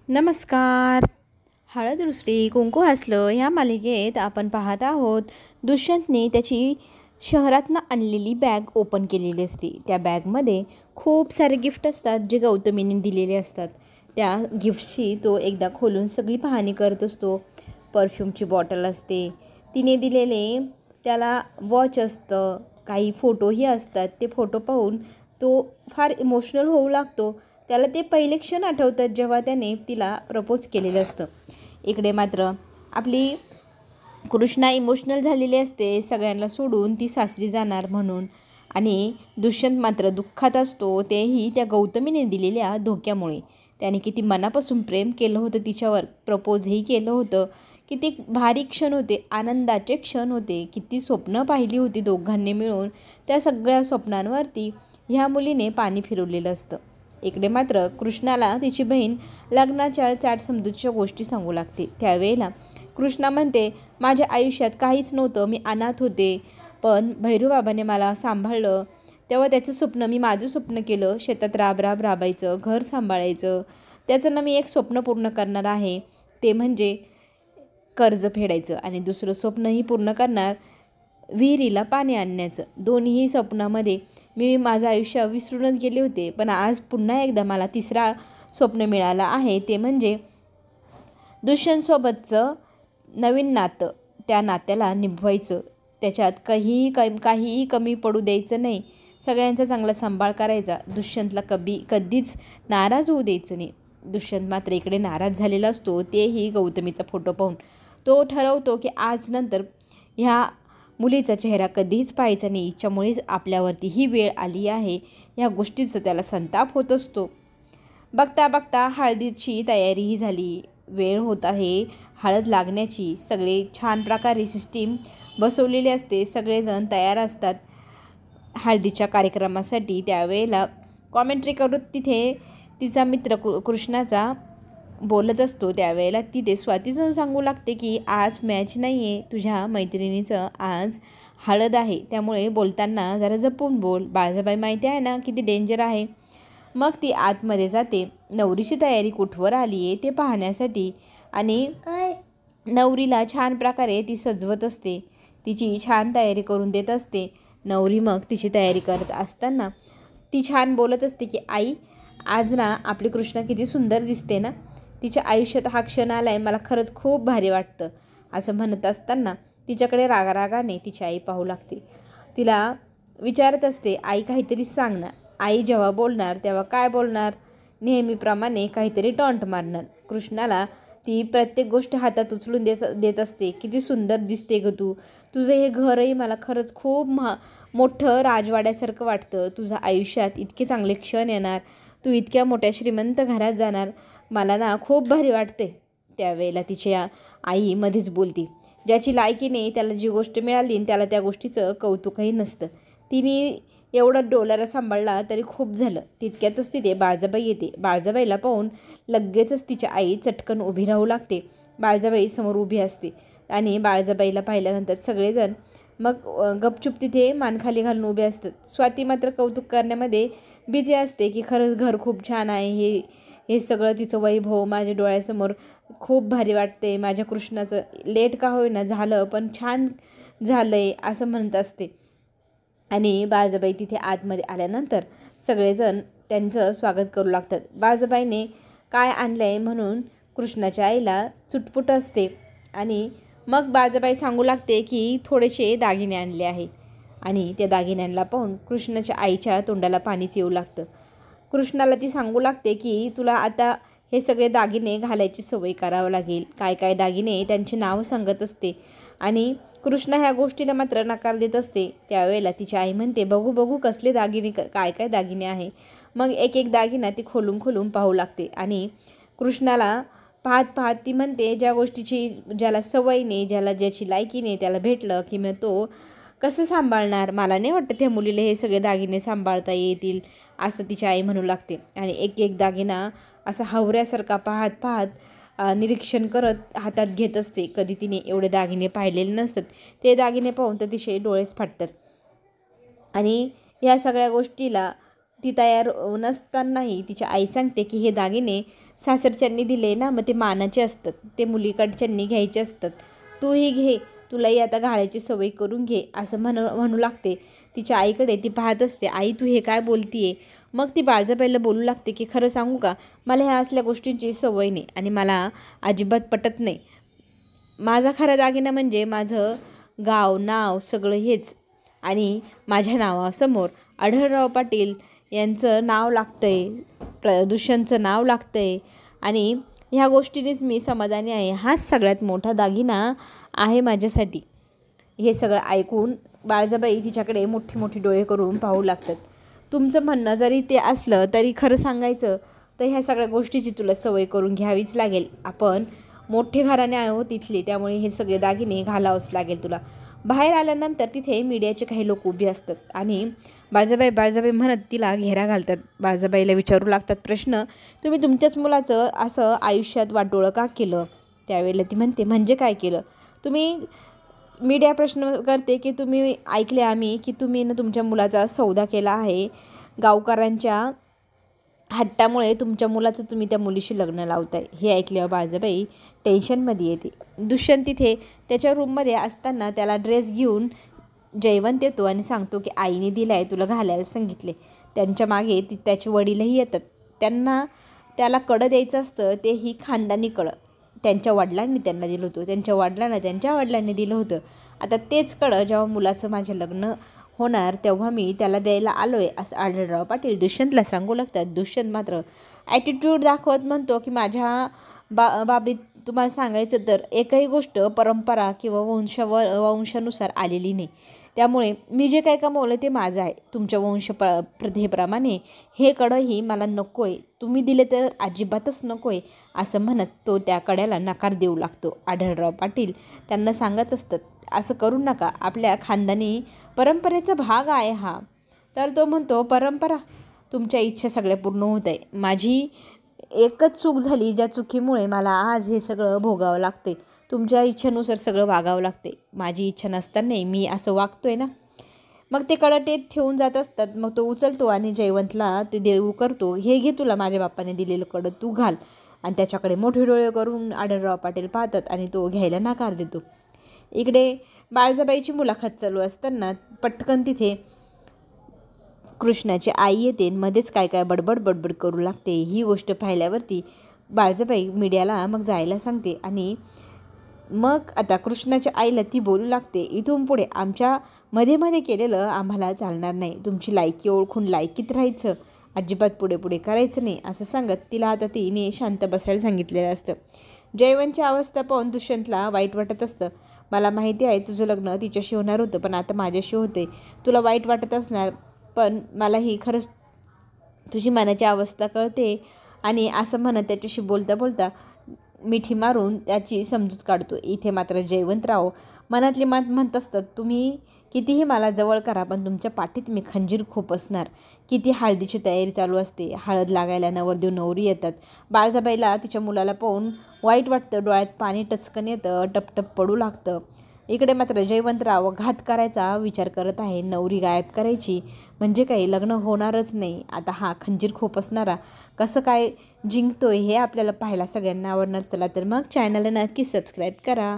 नमस्कार. हळदरुसरी कुंकू हसलं ह्या मालिकेत आपण पाहत आहोत. दुष्यंतने त्याची शहरातनं आणलेली बॅग ओपन केलेली असते. त्या बॅगमध्ये खूप सारे गिफ्ट असतात जे गौतमीने दिलेले असतात. त्या गिफ्टची तो एकदा खोलून सगळी पाहणी करत असतो. परफ्यूमची बॉटल असते, तिने दिलेले त्याला वॉच असतं, काही फोटोही असतात. ते फोटो पाहून तो फार इमोशनल होऊ लागतो. त्याला ते पहिले क्षण आठवतात जेव्हा त्याने तिला प्रपोज केलेलं असतं. इकडे मात्र आपली कृष्णा इमोशनल झालेली असते, सगळ्यांना सोडून ती सासरी जाणार म्हणून. आणि दुष्यंत मात्र दुःखात असतो, तेही त्या गौतमीने दिलेल्या धोक्यामुळे. त्याने किती मनापासून प्रेम केलं होतं तिच्यावर, प्रपोजही केलं होतं. किती भारी क्षण होते, आनंदाचे क्षण होते, किती स्वप्न पाहिली होती दोघांनी मिळून. त्या सगळ्या स्वप्नांवरती ह्या मुलीने पाणी फिरवलेलं असतं. इकडे मात्र कृष्णाला तिची बहीण लग्नाच्या चाट गोष्टी सांगू लागते. त्यावेळेला कृष्णा म्हणते, माझ्या आयुष्यात काहीच नव्हतं, मी अनाथ होते, पण भैरूबाबाने मला सांभाळलं. तेव्हा त्याचं स्वप्न मी माझं स्वप्न केलं, शेतात राबायचं, घर सांभाळायचं. त्याचं मी एक स्वप्न पूर्ण करणार आहे, ते म्हणजे कर्ज फेडायचं. आणि दुसरं स्वप्नही पूर्ण करणार, विहिरीला पाणी आणण्याचं. दोन्ही स्वप्नामध्ये मी माझं आयुष्य विसरूनच गेले होते, पण आज पुन्हा एकदा मला तिसरा स्वप्न मिळालं आहे, ते म्हणजे दुष्यंतसोबतचं नवीन नातं. त्या नात्याला निभवायचं, त्याच्यात काहीही कमी पडू द्यायचं नाही, सगळ्यांचा चांगला सांभाळ करायचा, दुष्यंतला कधीच नाराज होऊ द्यायचं नाही. दुष्यंत मात्र इकडे नाराज झालेला असतो, तेही गौतमीचा फोटो पाहून. तो ठरवतो की आज नंतर ह्या मुलीचा चेहरा कधीच पाहायचा नाही, हिच्यामुळेच आपल्यावरती ही वेळ आली आहे. ह्या गोष्टीचा त्याला संताप होत असतो. बघता बघता हळदीची तयारीही झाली. वेळ होत आहे हळद लागण्याची. सगळे छान प्रकारे सिस्टीम बसवलेली असते, सगळेजण तयार असतात हळदीच्या कार्यक्रमासाठी. त्यावेळेला कॉमेंट्री करत तिथे तिचा मित्र कृष्णाचा बोलत असतो. त्यावेळेला तिथे स्वातीचं सांगू लागते की आज मॅच नाही आहे, तुझ्या मैत्रिणीचं आज हळद आहे, त्यामुळे बोलताना जरा जपून बोल. बाळजाबाई माहिती आहे ना किती डेंजर आहे. मग ती आतमध्ये जाते. नवरीची तयारी कुठवर आली आहे ते पाहण्यासाठी. आणि नवरीला छान प्रकारे ती सजवत असते, तिची छान तयारी करून देत असते. नवरी मग तिची तयारी करत असताना ती छान बोलत असते की आई, आज ना आपली कृष्णा किती सुंदर दिसते ना, तिच्या आयुष्यात हा क्षण आला आहे, मला खरंच खूप भारी वाटतं. असं म्हणत असताना तिच्याकडे रागाने तिची आई पाहू लागते. तिला विचारत असते, आई काहीतरी सांग ना. आई जेव्हा बोलणार तेव्हा काय बोलणार, नेहमीप्रमाणे काहीतरी टॉन्ट मारणार. कृष्णाला ती प्रत्येक गोष्ट हातात उचलून देत असते. किती सुंदर दिसते ग तू, तुझं हे घरही मला खरंच खूप मोठं राजवाड्यासारखं वाटतं. तुझ्या आयुष्यात इतके चांगले क्षण येणार, तू इतक्या मोठ्या श्रीमंत घरात जाणार, मला ना खूप भारी वाटते. त्यावेळेला तिची आई मध्येच बोलती, ज्याची लायकी नाही त्याला जी गोष्ट मिळाली त्याला त्या गोष्टीचं कौतुकही नसतं. तिने एवढा डोलारा सांभाळला तरी खूप झालं. तितक्यातच तिथे बाळजाबाई येते. बाळजाबाईला पाहून लगेचच तिच्या आई चटकन उभी राहू लागते. बाळजाबाई समोर उभी असते आणि बाळजाबाईला पाहिल्यानंतर सगळेजण मग गपचूप तिथे मान खाली घालून उभे असतात. स्वाती मात्र कौतुक करण्यामध्ये बिझी असते की खरंच घर खूप छान आहे, हे सगळं तिचं वैभव माझ्या डोळ्यासमोर खूप भारी वाटते, माझ्या कृष्णाचं लेट का होईना झालं पण छान झालं आहे असं म्हणत असते. आणि बाळजाबाई तिथे आतमध्ये आल्यानंतर सगळेजण त्यांचं स्वागत करू लागतात. बाळजाबाईने काय आणलं आहे म्हणून कृष्णाच्या आईला चुटपुट असते. आणि मग बाळजाबाई सांगू लागते की थोडेसे दागिने आणले आहे. आणि त्या दागिन्यांना पाहून कृष्णाच्या आईच्या तोंडाला पाणीच येऊ लागतं. कृष्णाला ती सांगू लागते की तुला आता हे सगळे दागिने घालायची सवय करावं लागेल. काय काय दागिने त्यांची नावं सांगत असते. आणि कृष्णा ह्या गोष्टीला मात्र नकार देत असते. त्यावेळेला तिची आई म्हणते, बघू कसले दागिने, काय काय दागिने आहे. मग एक एक दागिना ती खोलून पाहू लागते. आणि कृष्णाला पाहत ती म्हणते, ज्या गोष्टीची ज्याला सवय नाही, ज्याची लायकी नाही त्याला भेटलं की मग तो कसं सांभाळणार. मला नाही वाटतं त्या मुलीला हे सगळे दागिने सांभाळता येतील असं तिची आई म्हणू लागते. आणि एक एक दागिना असा हावऱ्यासारखा पाहत निरीक्षण करत हातात घेत असते. कधी तिने एवढे दागिने पाहिलेले नसतात. ते दागिने पाहून तर तिचे डोळेच फाटतात. आणि या सगळ्या गोष्टीला ती तयार नसतानाही तिच्या आई सांगते की हे दागिने सासरच्यांनी दिले ना, मग ते मानाचे असतात, ते मुलीकडच्यांनी घ्यायचे असतात, तूही घे, तुलाही आता घालायची सवय करून घे असं म्हणू लागते. तिच्या आईकडे ती पाहत असते. आई तू हे काय बोलतीये? मग ती बाळजाबाईला बोलू लागते की खरं सांगू का, मला ह्या असल्या गोष्टींची सवय नाही आणि मला अजिबात पटत नाही. माझा खरा दागिना म्हणजे माझं गाव, नाव सगळं हेच, आणि माझ्या नावासमोर आढळराव पाटील यांचं नाव लागतं आहे, दुष्यंतचं नाव लागतं आहे, आणि ह्या गोष्टीनेच मी समाधानी आहे. हाच सगळ्यात मोठा दागिना आहे माझ्यासाठी. हे सगळं ऐकून बाळजाबाई तिच्याकडे मोठी मोठी डोळे करून पाहू लागतात. तुमचं म्हणणं जरी ते असलं तरी खरं सांगायचं तर ह्या सगळ्या गोष्टीची तुला सवय करून घ्यावीच लागेल. आपण मोठे घराणे आहोत तिथले, त्यामुळे हे सगळे दागिने घालावंच लागेल तुला. बाहेर आल्यानंतर तिथे मीडियाचे काही लोक उभे असतात आणि बाळजाबाई म्हणत तिला घेरा घालतात. बाळजाबाईला विचारू लागतात प्रश्न, तुम्ही तुमच्याच मुलाचं असं आयुष्यात वाटोळं का केलं? त्यावेळेला ती म्हणते, म्हणजे काय केलं? तुम्ही मीडिया प्रश्न करते की तुम्ही ऐकले आम्ही की तुम्ही तुमच्या मुलाचा सौदा केला आहे, गावकऱ्यांच्या हट्टामुळे तुमच्या मुलाचं तुम्ही त्या मुलीशी लग्न लावताय. हे ऐकल्यावर बाळजाबाई टेन्शनमध्ये येते. दुष्यंत तिथे त्याच्या रूममध्ये असताना त्याला ड्रेस घेऊन जयवंत येतो आणि सांगतो की आईने दिला आहे, तुला घालायला सांगितले. त्यांच्या मागे त्याचे वडीलही येतात. त्याला कडं द्यायचं असतं, तेही खानदानी कडं त्यांच्या वडिलांनी त्यांना दिलं होतं, त्यांच्या वडिलांनी दिलं होतं. आता तेच कडं जेव्हा मुलाचं माझे लग्न होणार तेव्हा मी त्याला द्यायला आलो आहे असं आढळराव पाटील दुष्यंतला सांगू लागतात. दुष्यंत मात्र ॲटिट्यूड दाखवत म्हणतो की माझ्या बाबतीत तुम्हाला सांगायचं तर एकही गोष्ट परंपरा किंवा वंशानुसार आलेली नाही, त्यामुळे मी जे काय कमवलं ते माझं आहे. तुमच्या प्रथेप्रमाणे हे कडंही मला नको आहे, तुम्ही दिले तर अजिबातच नको आहे असं म्हणत तो त्या कड्याला नकार देऊ लागतो. आढळराव पाटील त्यांना सांगत असतात, असं करू नका, आपल्या खानदानी परंपरेचा भाग आहे हा. तर तो म्हणतो, परंपरा? तुमच्या इच्छा सगळ्या पूर्ण होत आहे. माझी एकच चूक झाली, ज्या चुकीमुळे मला आज हे सगळं भोगावं लागते. तुमच्या इच्छेनुसार सगळं वागावं लागते. माझी इच्छा नसताना मी असं वागतोय ना. मग ते कडटेत ठेवून जात असतात. मग तो उचलतो आणि जयवंतला ते देऊ करतो, हे घे तुला माझ्या बाप्पाने दिलेलं कडं, तू घाल. आणि त्याच्याकडे मोठे डोळे करून आढळराव पाटील पाहतात आणि तो घ्यायला नकार देतो. इकडे बाळजाबाईची मुलाखत चालू असताना पटकन तिथे कृष्णाची आई येते, मध्येच काय काय बडबड करू लागते. ही गोष्ट पाहिल्यावरती बाळजाबाई मीडियाला मग जायला सांगते आणि मग आता कृष्णाच्या आईला ती बोलू लागते, इथून पुढे आमच्या मध्ये केलेलं आम्हाला चालणार नाही. तुमची लायकी ओळखून लायकीत राहायचं, अजिबात पुढे करायचं नाही असं सांगत तिला आता तिने शांत बसायला सांगितलेलं असतं. जयवंतची अवस्था पाहून दुष्यंतला वाईट वाटत असतं. मला माहिती आहे तुझं लग्न तिच्याशी होणार होतं, पण आता माझ्याशी होते. तुला वाईट वाटत असणार, पण मलाही खरंच तुझी मनाची अवस्था कळते. आणि असं म्हणत त्याच्याशी बोलता मिठी मारून त्याची समजूत काढतो. इथे मात्र जयवंतराव मनातली मात म्हणत असतात, तुम्ही कितीही मला जवळ करा, पण तुमच्या पाठीत मी खंजीर खोपसणार. किती हळदीची तयारी चालू असते, हळद लागायला नवरदेव नवरी येतात. बाळजाबाईला तिच्या मुलाला पाहून वाईट वाटतं, डोळ्यात पाणी टचकन येतं, टपटप पडू लागतं. इकडे मात्र जयवंतराव घात करायचा विचार करत आहे, नवरी गायब करायची म्हणजे काही लग्न होणारच नाही. आता हा खंजीर खोपसणारा कसं काय जिंकतोय हे आपल्याला पाहायला सगळ्यांना आवडणार. चला तर मग चॅनलला नक्की सबस्क्राईब करा.